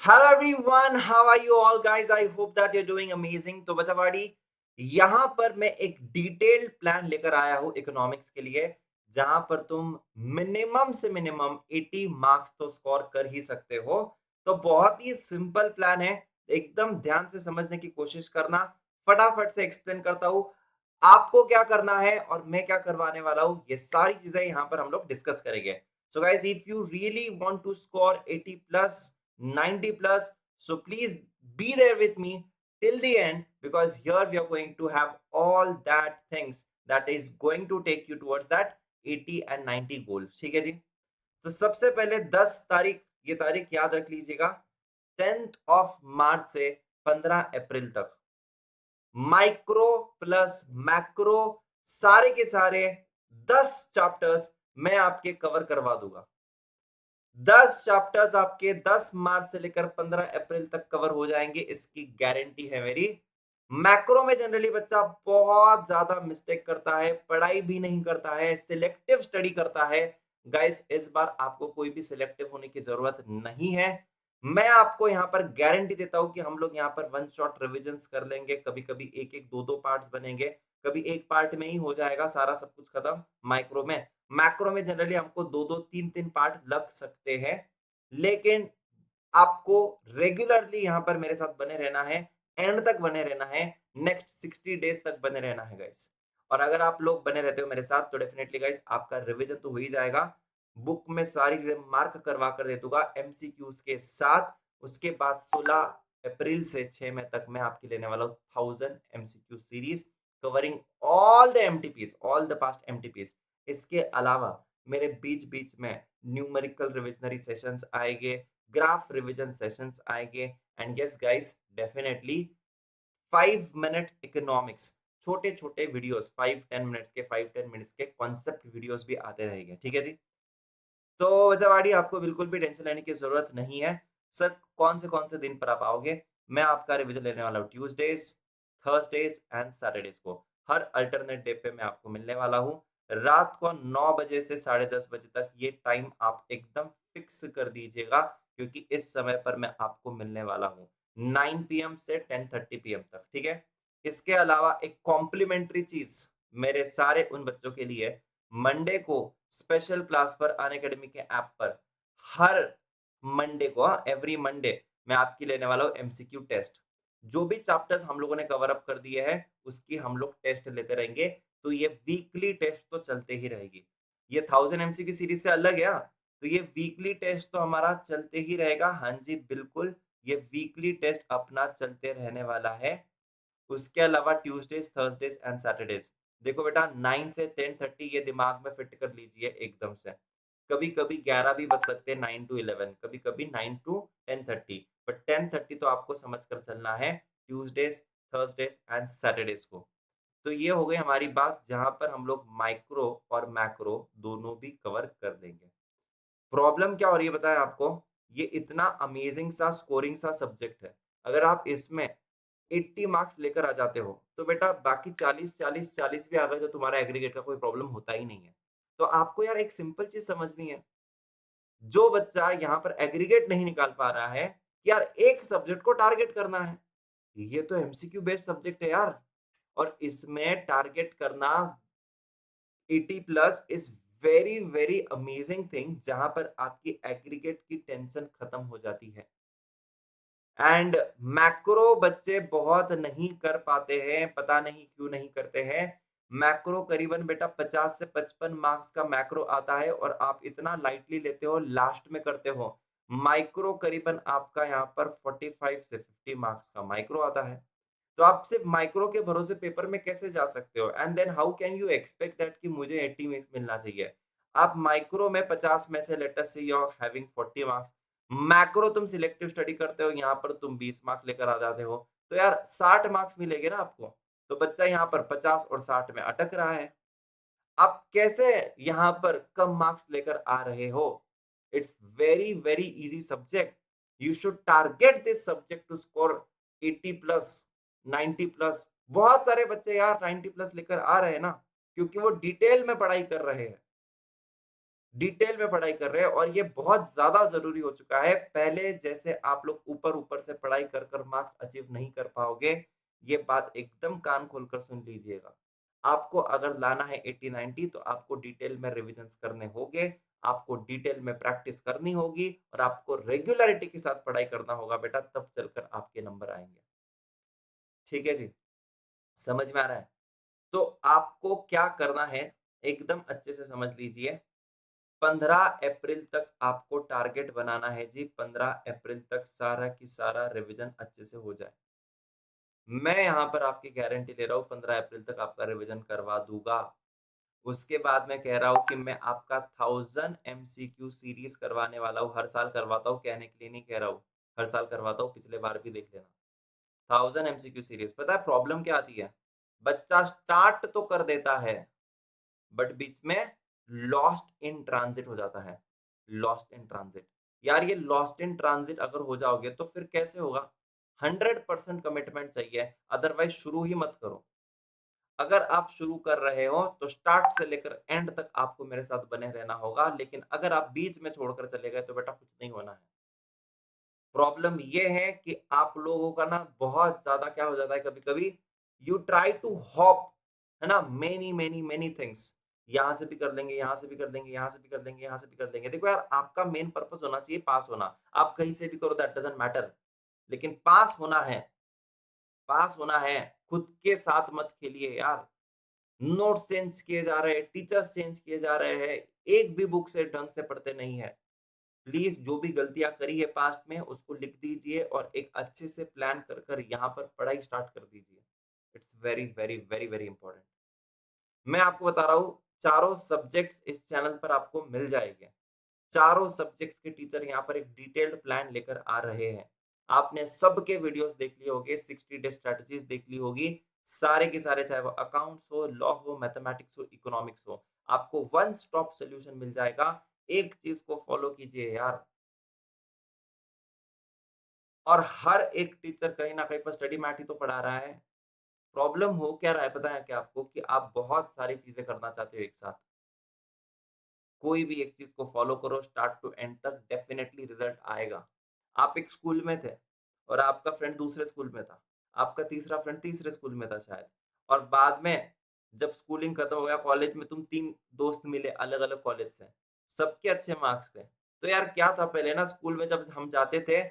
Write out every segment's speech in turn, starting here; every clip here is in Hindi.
Hello everyone, how are you all guys? I hope that you're doing amazing. तो बच्चावाड़ी यहाँ पर मैं एक डिटेल्ड प्लान लेकर आया हूँ इकोनॉमिक्स के लिए, जहां पर तुम मिनिमम से मिनिमम 80 मार्क्स तो स्कोर कर ही सकते हो। तो बहुत ही सिंपल प्लान है, एकदम ध्यान से समझने की कोशिश करना। फटाफट से एक्सप्लेन करता हूँ आपको क्या करना है और मैं क्या करवाने वाला हूँ, ये सारी चीजें यहाँ पर हम लोग डिस्कस करेंगे। So guys, if you really want to score 80 plus 90 plus, so please be there with me till the end, because here we are going to have all that things that is going to take you towards that 80 and 90 goal। ठीक है जी। तो सबसे पहले 10 तारीख, ये तारीख याद रख लीजिएगा, 10th ऑफ मार्च से 15 अप्रैल तक माइक्रो प्लस मैक्रो सारे के सारे 10 चैप्टर्स मैं आपके कवर करवा दूंगा। 10 चैप्टर्स आपके 10 मार्च से लेकर 15 अप्रैल तक कवर हो जाएंगे, इसकी गारंटी है मेरी। मैक्रो में जनरली बच्चा बहुत ज्यादा मिस्टेक करता है, पढ़ाई भी नहीं करता है, सिलेक्टिव स्टडी करता है। गाइस, इस बार आपको कोई भी सिलेक्टिव होने की जरूरत नहीं है। मैं आपको यहाँ पर गारंटी देता हूँ कि हम लोग यहाँ पर वन शॉट रिविजन्स कर लेंगे, कभी कभी एक एक दो दो पार्ट्स बनेंगे, कभी एक पार्ट में ही हो जाएगा सारा सब कुछ खत्म माइक्रो में। मैक्रो में जनरली हमको दो दो तीन तीन पार्ट लग सकते हैं, लेकिन आपको रेगुलरली यहाँ पर मेरे साथ बने रहना है, एंड तक बने रहना है, नेक्स्ट 60 डेज तक बने रहना है गाइस। और अगर आप लोग बने रहते हो मेरे साथ तो डेफिनेटली गाइस आपका रिवीजन तो हो ही जाएगा। बुक में सारी चीजें मार्क करवा कर दे दूंगा एमसीक्यूज के साथ। उसके बाद 16 अप्रैल से 6 मई तक मैं आपके लेने वाला हूँ 1000 MCQ series, covering all the MTPs, all the past MTPs. इसके अलावा मेरे बीच बीच में न्यूमेरिकल रिविजनरी सेशंस आएंगे, ग्राफ रिवीजन सेशंस आएंगे, and yes guys, definitely 5 minute economics, छोटे छोटे वीडियोस, 5-10 मिनट्स के, 5-10 मिनट्स के कॉन्सेप्ट वीडियोस भी आते रहेंगे। ठीक है जी। तो वजहवाड़ी, आपको बिल्कुल भी टेंशन लेने की जरूरत नहीं है। सर, कौन से दिन पर आप आओगे? मैं आपका रिवीजन लेने वाला हूँ ट्यूसडेज, थर्सडेज एंड सैटरडेज को। हर अल्टरनेट डे पे मैं आपको मिलने वाला हूँ। रात को 9 बजे से 10:30 बजे तक ये टाइम आप एकदम फिक्स कर दीजिएगा, क्योंकि इस समय पर मैं आपको मिलने वाला हूँ 9 पीएम से 10:30 पीएम तक। ठीक है। इसके अलावा एक कॉम्प्लीमेंट्री चीज मेरे सारे उन बच्चों के लिए, मंडे को स्पेशल क्लास पर अनअकैडमी के ऐप पर हर मंडे को, एवरी मंडे मैं आपकी लेने वाला हूँ एमसीक्यू टेस्ट। जो भी चैप्टर्स हम लोगों ने कवर अप कर दिए हैं उसकी हम लोग टेस्ट लेते रहेंगे। तो ये वीकली टेस्ट तो चलते ही रहेगी। ये 1000 एमसीक्यू सीरीज से अलग है, तो ये वीकली टेस्ट तो हमारा चलते ही रहेगा। हाँ जी, बिल्कुल, ये वीकली टेस्ट अपना चलते रहने वाला है। उसके अलावा ट्यूसडेज, थर्सडेज एंड सैटरडेज, देखो बेटा, 9 से 10:30 ये दिमाग में फिट कर लीजिए एकदम से। कभी कभी 11 भी बज सकते हैं, 9 to 11, कभी कभी 9 to 10:30, बट 10:30 तो आपको समझ कर चलना है ट्यूसडेज, थर्सडेज एंड सैटरडेज को। तो ये हो गई हमारी बात, जहां पर हम लोग माइक्रो और मैक्रो दोनों भी कवर कर लेंगे। प्रॉब्लम क्या हो रही है बताएं आपको? ये इतना अमेजिंग सा स्कोरिंग सा सब्जेक्ट है, अगर आप इसमें 80 मार्क्स लेकर आ जाते हो तो बेटा बाकी 40 भी आ गए तो तुम्हारा एग्रीगेट का कोई प्रॉब्लम होता ही नहीं है। तो आपको यार एक सिंपल चीज समझनी है, जो बच्चा यहाँ पर एग्रीगेट नहीं निकाल पा रहा है, यार एक सब्जेक्ट को टारगेट करना है। ये तो एमसीक्यू बेस्ड सब्जेक्ट है यार, और इसमें टारगेट करना 80 plus is very very amazing thing, जहां पर आपकी एग्रीगेट की टेंशन खत्म हो जाती है। एंड मैक्रो बच्चे बहुत नहीं कर पाते हैं, पता नहीं क्यों नहीं करते हैं। मैक्रो करीबन बेटा 50 से 55 मार्क्स का मैक्रो आता है, और आप इतना लाइटली लेते हो, लास्ट में करते हो। माइक्रो करीबन आपका यहाँ पर 45 से 50 मार्क्स का माइक्रो आता है। तो आप सिर्फ माइक्रो के भरोसे पेपर में कैसे जा सकते हो? And then how can you expect that कि मुझे 80 में मिलना चाहिए? आप माइक्रो में 50 में से let us say you are having 40 marks, macro तुम सिलेक्टिव स्टडी करते हो, यहाँ पर तुम 20 मार्क्स लेकर आ जाते हो, तो यार 60 मार्क्स मिलेंगे ना आपको। तो बच्चा यहाँ पर 50 और 60 में अटक रहा है। आप कैसे यहाँ पर कम मार्क्स लेकर आ रहे हो? It's very very easy subject. You should target this subject to score 80 plus, 90 plus. बहुत सारे बच्चे यार 90 प्लस लेकर आ रहे हैं ना, क्योंकि वो डिटेल में पढ़ाई कर रहे हैं। डिटेल में पढ़ाई कर रहे हैं और ये बहुत ज्यादा जरूरी हो चुका है। पहले जैसे आप लोग ऊपर ऊपर से पढ़ाई कर कर मार्क्स अचीव नहीं कर पाओगे। ये बात एकदम कान खोलकर सुन लीजिएगा। आपको अगर लाना है 80-90 तो आपको डिटेल में रिविजन्स करने होंगे, आपको डिटेल में प्रैक्टिस करनी होगी और आपको रेगुलरिटी के साथ पढ़ाई करना होगा बेटा, तब चलकर आपके नंबर आएंगे। ठीक है जी, समझ में आ रहा है? तो आपको क्या करना है, एकदम अच्छे से समझ लीजिए। 15 अप्रैल तक आपको टारगेट बनाना है जी, 15 अप्रैल तक सारा की सारा रिवीजन अच्छे से हो जाए। मैं यहाँ पर आपकी गारंटी ले रहा हूँ 15 अप्रैल तक आपका रिवीजन करवा दूँगा। उसके बाद मैं कह रहा हूँ कि मैं आपका 1000 एमसीक्यू सीरीज़ करवाने वाला हूँ, हर साल करवाता हूँ, कहने के लिए नहीं कह रहा हूँ। हर साल करवाता हूँ, पिछले बार भी देख लेना। 1000 एमसीक्यू सीरीज़, पता है प्रॉब्लम क्या आती है? बच्चा स्टार्ट तो कर देता है बट बीच में लॉस्ट इन ट्रांजिट हो जाता है। लॉस्ट इन ट्रांजिट, यार ये लॉस्ट इन ट्रांजिट अगर हो जाओगे तो फिर कैसे होगा? 100% कमिटमेंट चाहिए, अदरवाइज शुरू ही मत करो। अगर आप शुरू कर रहे हो तो स्टार्ट से लेकर एंड तक आपको मेरे साथ बने रहना होगा, लेकिन अगर आप बीच में छोड़कर चले गए तो बेटा कुछ नहीं होना है। प्रॉब्लम ये है कि आप लोगों का ना बहुत ज्यादा क्या हो जाता है, कभी कभी यू ट्राई टू हॉप, है ना, मेनी मेनी मेनी थिंग्स। यहां से भी कर लेंगे, यहां से भी कर देंगे, यहां से भी कर देंगे, यहां से भी कर देंगे। देखो यार, आपका मेन पर्पस होना चाहिए पास होना। आप कहीं से भी करो, दैट डजंट मैटर, लेकिन पास होना है। पास होना है। खुद के साथ मत खेलिए यार। नोट्स चेंज किए जा रहे हैं, टीचर्स चेंज किए जा रहे हैं, एक भी बुक से ढंग से पढ़ते नहीं है। प्लीज जो भी गलतियां करी है पास्ट में उसको लिख दीजिए और एक अच्छे से प्लान कर कर यहाँ पर पढ़ाई स्टार्ट कर दीजिए। It's very very very very important. मैं आपको बता रहा हूँ, चारों सब्जेक्ट्स इस चैनल पर आपको मिल जाएंगे। चारों सब्जेक्ट्स के टीचर यहाँ पर एक डिटेल्ड प्लान लेकर आ रहे हैं। आपने सबके वीडियोस देख लिए होंगे, 60 डे स्ट्रेटजीज देख ली होगी, सारे के सारे, चाहे वो अकाउंट्स हो, लॉ हो, मैथमेटिक्स हो, इकोनॉमिक्स हो, आपको वन स्टॉप सोल्यूशन मिल जाएगा। एक चीज को फॉलो कीजिए यार, और हर एक टीचर कहीं ना कहीं पर स्टडी मैट ही तो पढ़ा रहा है। प्रॉब्लम हो क्या रहा है पता है क्या आपको, कि आप बहुत सारी चीजें करना चाहते हो एक साथ। कोई भी एक चीज को फॉलो करो स्टार्ट टू एंड तक, डेफिनेटली रिजल्ट आएगा। आप एक स्कूल में थे और आपका फ्रेंड दूसरे स्कूल में था, आपका तीसरा फ्रेंड तीसरे स्कूल में था शायद, और बाद में जब स्कूलिंग खत्म हो गया, कॉलेज में तुम 3 दोस्त मिले अलग अलग कॉलेज से, सबके अच्छे मार्क्स थे। तो यार क्या था, पहले ना स्कूल में जब हम जाते थे,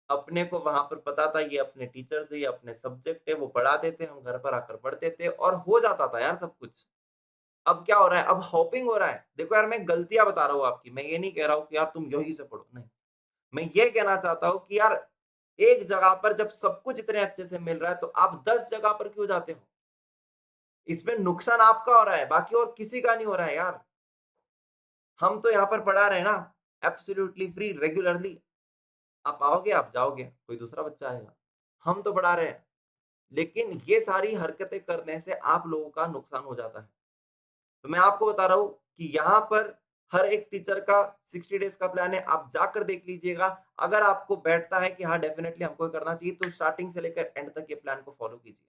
अपने को वहां पर पता था ये अपने टीचर्स है, ये अपने सब्जेक्ट है, वो पढ़ाते थे, हम घर पर आकर पढ़ते थे और हो जाता था यार सब कुछ। अब क्या हो रहा है, अब हॉपिंग हो रहा है। देखो यार, मैं गलतियां बता रहा हूँ आपकी, मैं ये नहीं कह रहा हूँ कि यार तुम यही से पढ़ो, नहीं। मैं ये कहना चाहता हूँ कि यार, एक जगह पर जब सब कुछ इतने अच्छे से मिल रहा है तो आप 10 जगह पर क्यों जाते हो? इसमें नुकसान आपका हो रहा है, बाकी और किसी का नहीं हो रहा है यार। हम तो यहाँ पर पढ़ा रहे हैं ना, एब्सोल्युटली फ्री, रेगुलरली। आप आओगे, आप जाओगे, कोई दूसरा बच्चा आएगा। हम तो पढ़ा रहे हैं, लेकिन ये सारी हरकतें करने से आप लोगों का नुकसान हो जाता है। तो मैं आपको बता रहा हूँ कि यहाँ पर हर एक टीचर का 60 डेज का प्लान है, आप जाकर देख लीजिएगा। अगर आपको बैठता है कि हाँ डेफिनेटली हमको ये करना चाहिए, तो स्टार्टिंग से लेकर एंड तक ये प्लान को फॉलो कीजिए।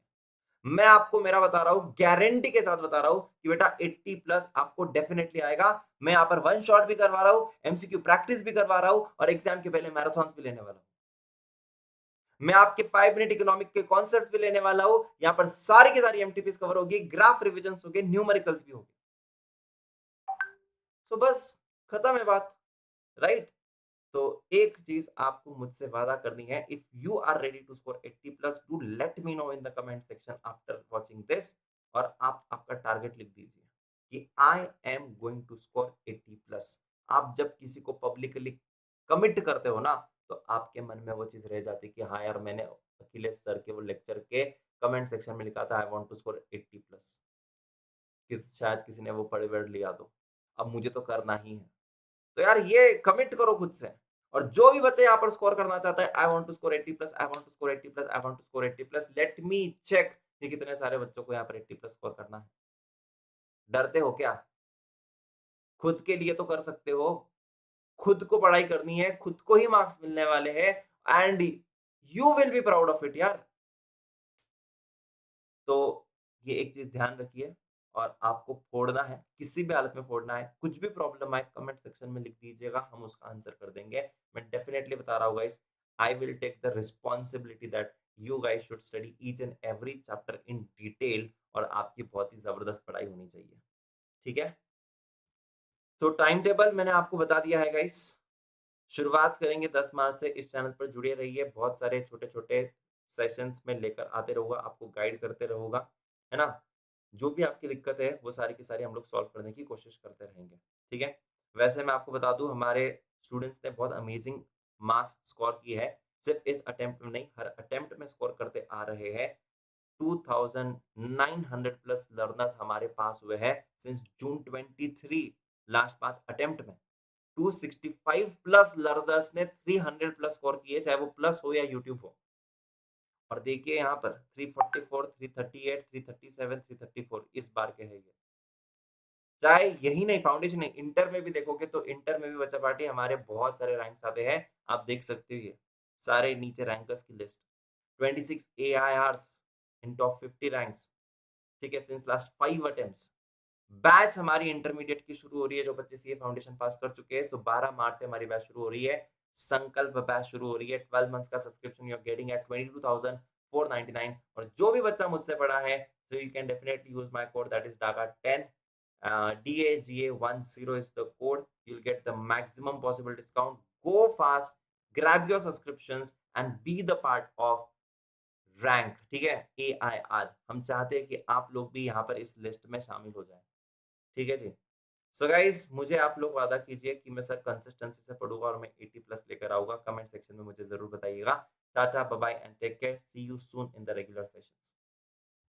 मैं आपको मेरा बता रहा हूँ, गारंटी के साथ बता रहा हूँ कि बेटा 80 प्लस आपको डेफिनेटली आएगा। मैं यहाँ पर वन शॉट भी करवा रहा हूँ, एमसीक्यू प्रैक्टिस भी करवा रहा हूँ और एग्जाम के पहले मैराथन भी लेने वाला हूँ। मैं आपके 5 मिनट इकोनॉमिक के कॉन्सेप्ट भी लेने वाला हूँ। यहाँ पर सारी की सारी एमटीपीस कवर होगी, ग्राफ रिविजन होंगे, न्यूमेरिकल्स भी होंगे। सो बस, खत्म है बात, राइट? तो एक चीज आपको मुझसे वादा करनी है, if you are ready to score 80 plus, do let me know in the comment section after watching this, और आप आपका टारगेट लिख दीजिए कि I am going to score 80 plus. आप जब किसी को पब्लिकली कमिट करते हो ना, तो आपके मन में वो चीज रह जाती है कि हाँ यार, मैंने अखिलेश सर के वो लेक्चर के कमेंट सेक्शन में लिखा था I want to score 80 plus, शायद किसी ने वो पढ़ वढ़ लिया, तो अब मुझे तो करना ही है। तो यार ये कमिट करो खुद से। और जो भी बच्चे यहाँ पर स्कोर करना चाहता है, I want to score 80 plus, I want to score 80 plus, I want to score 80 plus, let me check कि कितने सारे बच्चों को यहाँ पर 80 प्लस स्कोर करना है। डरते हो क्या? खुद के लिए तो कर सकते हो। खुद को पढ़ाई करनी है, खुद को ही मार्क्स मिलने वाले हैं, and you will be proud of it यार। तो ये एक चीज ध्यान रखिए, और आपको फोड़ना है, किसी भी हालत में फोड़ना है। कुछ भी प्रॉब्लम आए कमेंट सेक्शन में लिख दीजिएगा, हम उसका आंसर कर देंगे। मैं डेफिनिटली बता रहा हूँ guys, I will take the responsibility that you guys should study each and every chapter in detail और आपकी बहुत ही ज़बरदस्त पढ़ाई होनी चाहिए। ठीक है? तो टाइम टेबल मैंने आपको बता दिया है गाइस। शुरुआत करेंगे 10 मार्च से। इस चैनल पर जुड़े रहिए, बहुत सारे छोटे-छोटे सेशंस में लेकर आते रहूँगा, आपको गाइड करते रहूँगा, है ना? जो भी आपकी दिक्कत है, वो सारी की सारी हम लोग सॉल्व करने की कोशिश करते रहेंगे, ठीक है? वैसे मैं आपको बता दूँ, हमारे स्टूडेंट्स ने बहुत अमेजिंग मार्क्स स्कोर किए हैं, सिर्फ़ इस अटेम्प्ट में नहीं, हर अटेम्प्ट में स्कोर करते आ रहे हैं। 2900 प्लस लर्नर्स हमारे पास हुए हैं सिंस जून 23 लास्ट 5 अटेम्प्ट में। 265 प्लस लर्नर्स ने 300 प्लस स्कोर किए, चाहे वो प्लस हो या यूट्यूब हो। और देखिए यहाँ पर 344, 338, 337, 334 इस बार के है ये। चाहे यही नहीं, फाउंडेशन नहीं, इंटर में भी देखोगे तो इंटर में भी बच्चा पार्टी हमारे बहुत सारे रैंक्स आते हैं। आप देख सकते हो ये सारे नीचे रैंकर्स की लिस्ट। 26 AIRs इन टॉप 50 रैंक्स, ठीक है, सिंस लास्ट 5 अटेम्प्ट्स। बैच हमारी इंटरमीडिएट की शुरू हो रही है, जो बच्चे सीए फाउंडेशन पास कर चुके हैं, तो 12 मार्च से हमारी बैच शुरू हो रही है। संकल्प बैच शुरू हो रही है। 12 मंथ्स का subscription you are getting at 22,499। और जो भी बच्चा मुझसे पढ़ा है, so you can definitely use my code, that is DAGA10। DAGA10 is the code. You'll get the maximum possible discount. Go fast, grab your subscriptions and be the part of rank, ठीक है? AIR। हम चाहते हैं कि आप लोग भी यहाँ पर इस लिस्ट में शामिल हो जाएँ। ठीक है जी। सो गाइस, मुझे आप लोग वादा कीजिए कि मैं सर कंसिस्टेंसी से पढ़ूँगा और मैं 80 प्लस लेकर आऊँगा। कमेंट सेक्शन में मुझे ज़रूर बताइएगा। Tata, bye bye and take care. See you soon in the regular sessions.